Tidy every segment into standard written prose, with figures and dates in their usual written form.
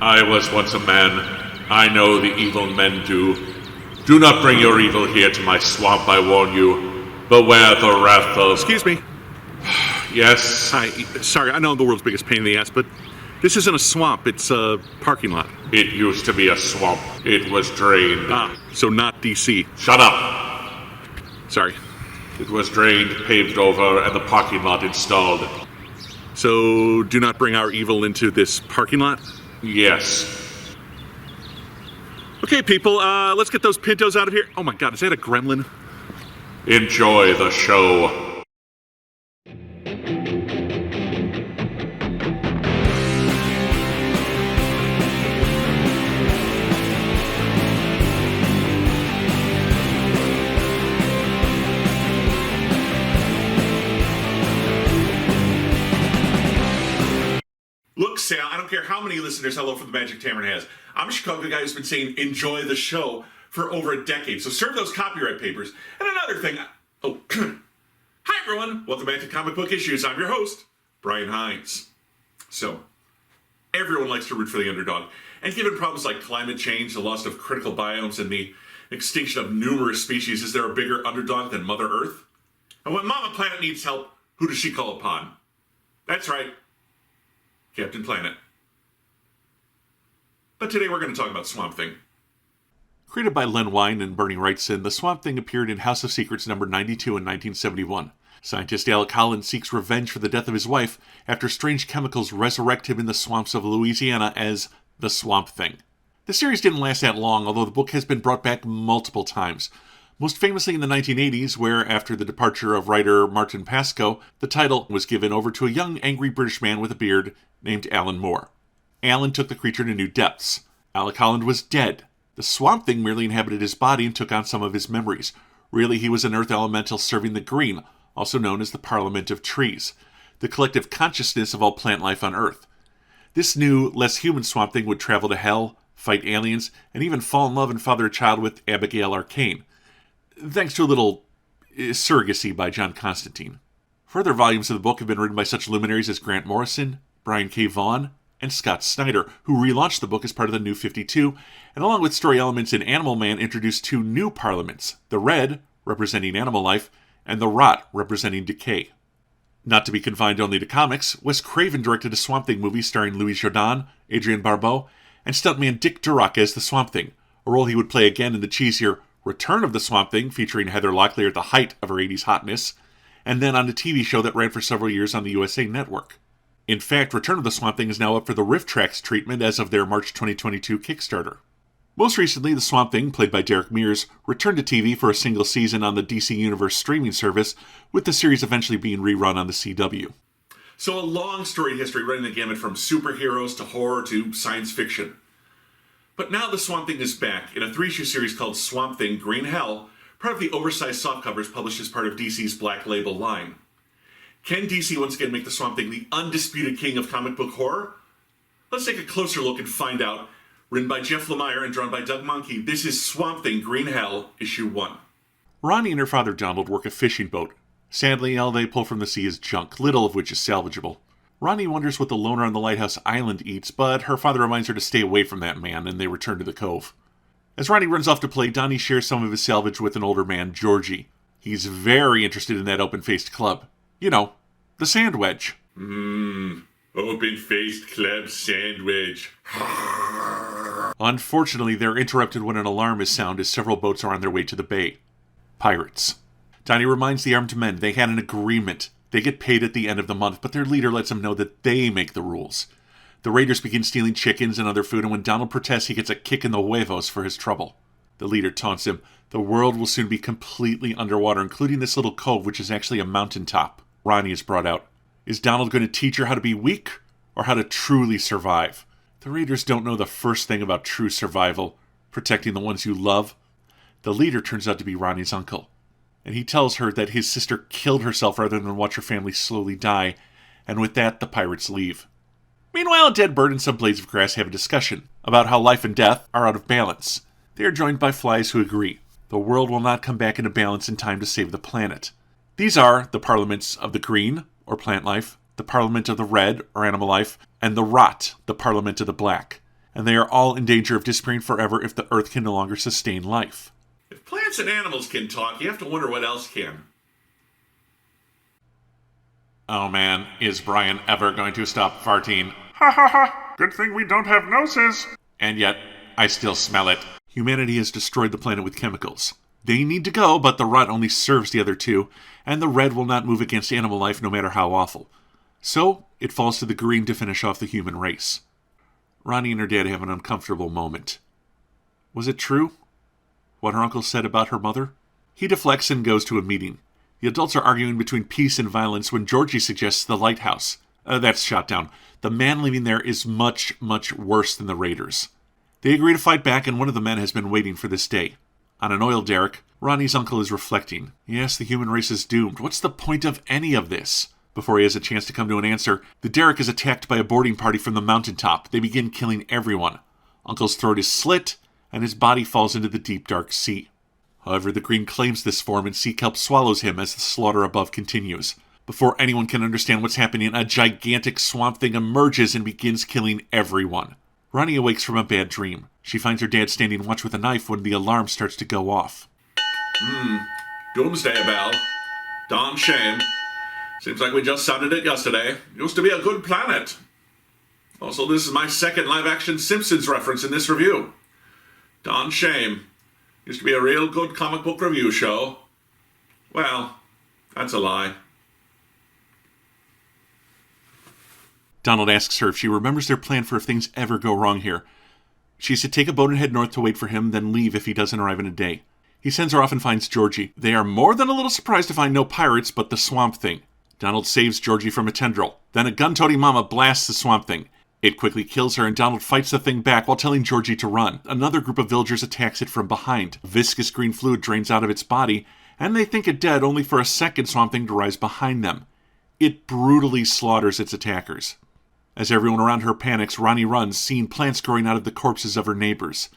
I was once a man. I know the evil men do. Do not bring your evil here to my swamp, I warn you. Beware the wrath of... Excuse me. Yes? Hi. Sorry, I know I'm the world's biggest pain in the ass, but this isn't a swamp. It's a parking lot. It used to be a swamp. It was drained. So not DC. Shut up! Sorry. It was drained, paved over, and the parking lot installed. So do not bring our evil into this parking lot? Yes. Okay, people, let's get those pintos out of here. Oh my god, is that a gremlin? Enjoy the show. Look, Sal, I don't care how many listeners Hello from the Magic Tavern has. I'm a Chicago guy who's been saying enjoy the show for over a decade, so serve those copyright papers. And another thing, hi everyone, welcome back to Comic Book Issues. I'm your host, Brian Hines. So, everyone likes to root for the underdog, and given problems like climate change, the loss of critical biomes, and the extinction of numerous species, is there a bigger underdog than Mother Earth? And when Mama Planet needs help, who does she call upon? That's right, Captain Planet. But today we're going to talk about Swamp Thing. Created by Len Wein and Bernie Wrightson, the Swamp Thing appeared in House of Secrets number 92 in 1971. Scientist Alec Holland seeks revenge for the death of his wife after strange chemicals resurrect him in the swamps of Louisiana as the Swamp Thing. The series didn't last that long, although the book has been brought back multiple times. Most famously in the 1980s, where, after the departure of writer Martin Pascoe, the title was given over to a young, angry British man with a beard named Alan Moore. Alan took the creature to new depths. Alec Holland was dead. The Swamp Thing merely inhabited his body and took on some of his memories. Really, he was an earth elemental serving the green, also known as the Parliament of Trees, the collective consciousness of all plant life on Earth. This new, less human Swamp Thing would travel to Hell, fight aliens, and even fall in love and father a child with Abigail Arcane, thanks to a little surrogacy by John Constantine. Further volumes of the book have been written by such luminaries as Grant Morrison, Brian K. Vaughan, and Scott Snyder, who relaunched the book as part of the New 52, and along with story elements in Animal Man, introduced two new parliaments, the Red, representing animal life, and the Rot, representing decay. Not to be confined only to comics, Wes Craven directed a Swamp Thing movie starring Louis Jourdan, Adrienne Barbeau, and stuntman Dick Durock as the Swamp Thing, a role he would play again in the cheesier Return of the Swamp Thing, featuring Heather Locklear at the height of her 80s hotness, and then on a TV show that ran for several years on the USA Network. In fact, Return of the Swamp Thing is now up for the Rift Tracks treatment as of their March 2022 Kickstarter. Most recently, the Swamp Thing, played by Derek Mears, returned to TV for a single season on the DC Universe streaming service, with the series eventually being rerun on the CW. So a long storied history running the gamut from superheroes to horror to science fiction. But now the Swamp Thing is back in a 3-issue series called Swamp Thing Green Hell, part of the oversized softcovers published as part of DC's Black Label line. Can DC once again make the Swamp Thing the undisputed king of comic book horror? Let's take a closer look and find out. Written by Jeff Lemire and drawn by Doug Mahnke, this is Swamp Thing Green Hell, Issue 1. Ronnie and her father Donald work a fishing boat. Sadly, all they pull from the sea is junk, little of which is salvageable. Ronnie wonders what the loner on the lighthouse island eats, but her father reminds her to stay away from that man, and they return to the cove. As Ronnie runs off to play, Donnie shares some of his salvage with an older man, Georgie. He's very interested in that open-faced club. You know, the Sand Wedge. Open-faced club sandwich. Unfortunately, they're interrupted when an alarm is sounded as several boats are on their way to the bay. Pirates. Donnie reminds the armed men they had an agreement. They get paid at the end of the month, but their leader lets them know that they make the rules. The raiders begin stealing chickens and other food, and when Donald protests, he gets a kick in the huevos for his trouble. The leader taunts him. The world will soon be completely underwater, including this little cove, which is actually a mountaintop. Ronnie is brought out. Is Donald going to teach her how to be weak, or how to truly survive? The raiders don't know the first thing about true survival, protecting the ones you love. The leader turns out to be Ronnie's uncle, and he tells her that his sister killed herself rather than watch her family slowly die, and with that, the pirates leave. Meanwhile, a dead bird and some blades of grass have a discussion about how life and death are out of balance. They are joined by flies who agree. The world will not come back into balance in time to save the planet. These are the parliaments of the green, or plant life, the parliament of the red, or animal life, and the rot, the parliament of the black. and they are all in danger of disappearing forever if the Earth can no longer sustain life. If plants and animals can talk, you have to wonder what else can. Oh man, is Brian ever going to stop farting? Ha ha ha! Good thing we don't have noses! And yet, I still smell it. Humanity has destroyed the planet with chemicals. They need to go, but the rot only serves the other two, and the red will not move against animal life no matter how awful. So, it falls to the green to finish off the human race. Ronnie and her dad have an uncomfortable moment. Was it true? What her uncle said about her mother? He deflects and goes to a meeting. The adults are arguing between peace and violence when Georgie suggests the lighthouse. That's shot down. The man living there is much, much worse than the raiders. They agree to fight back, and one of the men has been waiting for this day. On an oil derrick, Ronnie's uncle is reflecting. Yes, the human race is doomed. What's the point of any of this? Before he has a chance to come to an answer, the derrick is attacked by a boarding party from the mountaintop. They begin killing everyone. Uncle's throat is slit, and his body falls into the deep, dark sea. However, the green claims this form, and sea kelp swallows him as the slaughter above continues. Before anyone can understand what's happening, a gigantic swamp thing emerges and begins killing everyone. Ronnie awakes from a bad dream. She finds her dad standing watch with a knife when the alarm starts to go off. Doomsday bell. Darn shame. Seems like we just sounded it yesterday. Used to be a good planet. Also, this is my second live-action Simpsons reference in this review. Darn shame. Used to be a real good comic book review show. Well, that's a lie. Donald asks her if she remembers their plan for if things ever go wrong here. She's to take a boat and head north to wait for him, then leave if he doesn't arrive in a day. He sends her off and finds Georgie. They are more than a little surprised to find no pirates, but the swamp thing. Donald saves Georgie from a tendril. Then a gun-toting mama blasts the swamp thing. It quickly kills her, and Donald fights the thing back while telling Georgie to run. Another group of villagers attacks it from behind. Viscous green fluid drains out of its body, and they think it dead only for a second swamp thing to rise behind them. It brutally slaughters its attackers. As everyone around her panics, Ronnie runs, seeing plants growing out of the corpses of her neighbors.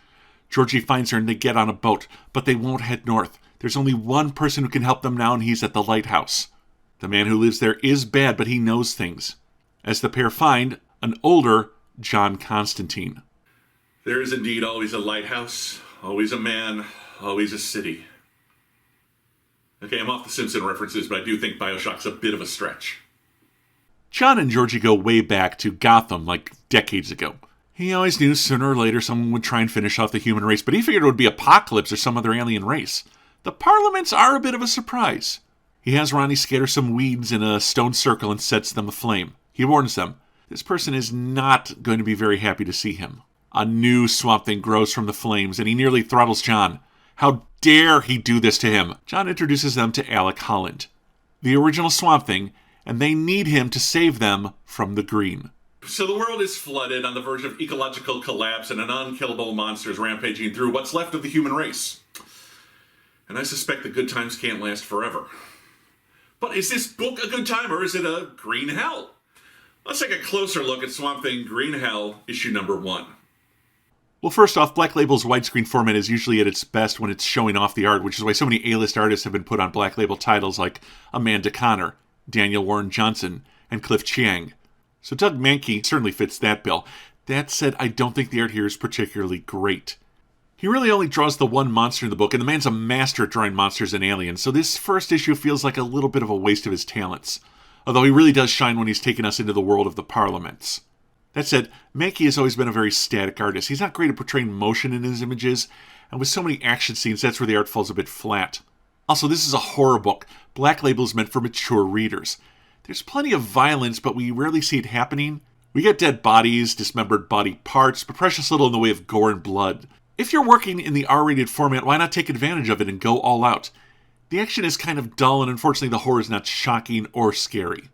Georgie finds her and they get on a boat, but they won't head north. There's only one person who can help them now, and he's at the lighthouse. The man who lives there is bad, but he knows things. As the pair find an older John Constantine. There is indeed always a lighthouse, always a man, always a city. Okay, I'm off the Simpson references, but I do think Bioshock's a bit of a stretch. John and Georgie go way back to Gotham, like decades ago. He always knew sooner or later someone would try and finish off the human race, but he figured it would be Apocalypse or some other alien race. The Parliaments are a bit of a surprise. He has Ronnie scatter some weeds in a stone circle and sets them aflame. He warns them, this person is not going to be very happy to see him. A new swamp thing grows from the flames, and he nearly throttles John. How dare he do this to him? John introduces them to Alec Holland, the original swamp thing, and they need him to save them from the green. So the world is flooded, on the verge of ecological collapse, and an unkillable monster is rampaging through what's left of the human race. And I suspect the good times can't last forever. But is this book a good time, or is it a green hell? Let's take a closer look at Swamp Thing Green Hell, issue number 1. Well, first off, Black Label's widescreen format is usually at its best when it's showing off the art, which is why so many A-list artists have been put on Black Label titles like Amanda Connor, Daniel Warren Johnson, and Cliff Chiang. So Doug Mankey certainly fits that bill. That said, I don't think the art here is particularly great. He really only draws the one monster in the book, and the man's a master at drawing monsters and aliens, so this first issue feels like a little bit of a waste of his talents. Although he really does shine when he's taken us into the world of the Parliaments. That said, Mankey has always been a very static artist. He's not great at portraying motion in his images, and with so many action scenes, that's where the art falls a bit flat. Also, this is a horror book. Black Label is meant for mature readers. There's plenty of violence, but we rarely see it happening. We get dead bodies, dismembered body parts, but precious little in the way of gore and blood. If you're working in the R-rated format, why not take advantage of it and go all out? The action is kind of dull, and unfortunately the horror is not shocking or scary.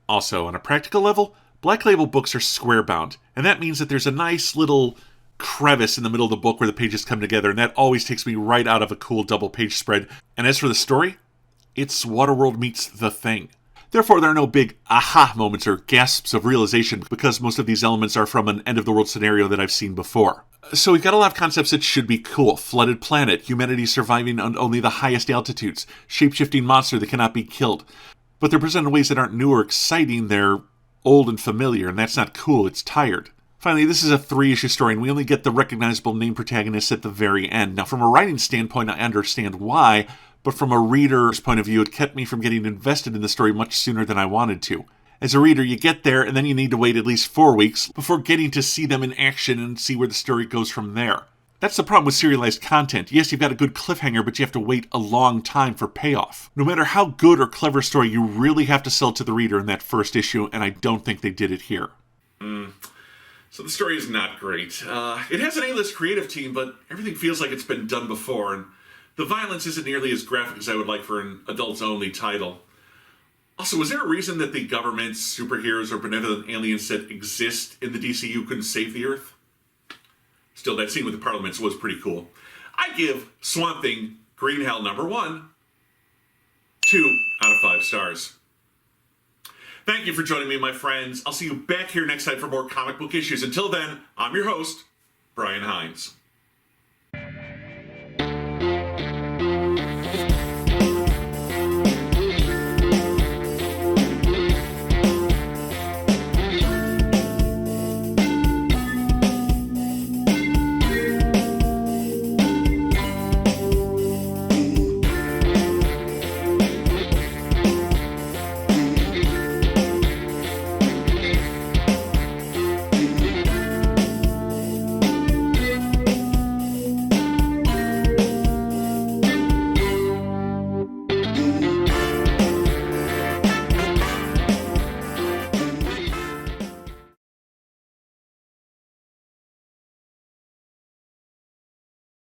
Also, on a practical level, Black Label books are square-bound, and that means that there's a nice little crevice in the middle of the book where the pages come together, and that always takes me right out of a cool double-page spread. And as for the story, it's Waterworld meets The Thing. Therefore, there are no big aha moments or gasps of realization, because most of these elements are from an end-of-the-world scenario that I've seen before. So we've got a lot of concepts that should be cool. Flooded planet, humanity surviving on only the highest altitudes, shape-shifting monster that cannot be killed. But they're presented in ways that aren't new or exciting, they're old and familiar, and that's not cool, it's tired. Finally, this is a 3-issue story, and we only get the recognizable name protagonists at the very end. Now, from a writing standpoint, I understand why, but from a reader's point of view, it kept me from getting invested in the story much sooner than I wanted to. As a reader, you get there, and then you need to wait at least 4 weeks before getting to see them in action and see where the story goes from there. That's the problem with serialized content. Yes, you've got a good cliffhanger, but you have to wait a long time for payoff. No matter how good or clever a story, you really have to sell it to the reader in that first issue, and I don't think they did it here. So the story is not great. It has an A-list creative team, but everything feels like it's been done before, and the violence isn't nearly as graphic as I would like for an adults-only title. Also, was there a reason that the government, superheroes, or benevolent aliens that exist in the DCU couldn't save the Earth? Still, that scene with the Parliaments was pretty cool. I give Swamp Thing Green Hell #1 2 out of 5 stars. Thank you for joining me, my friends. I'll see you back here next time for more comic book issues. Until then, I'm your host, Brian Hines.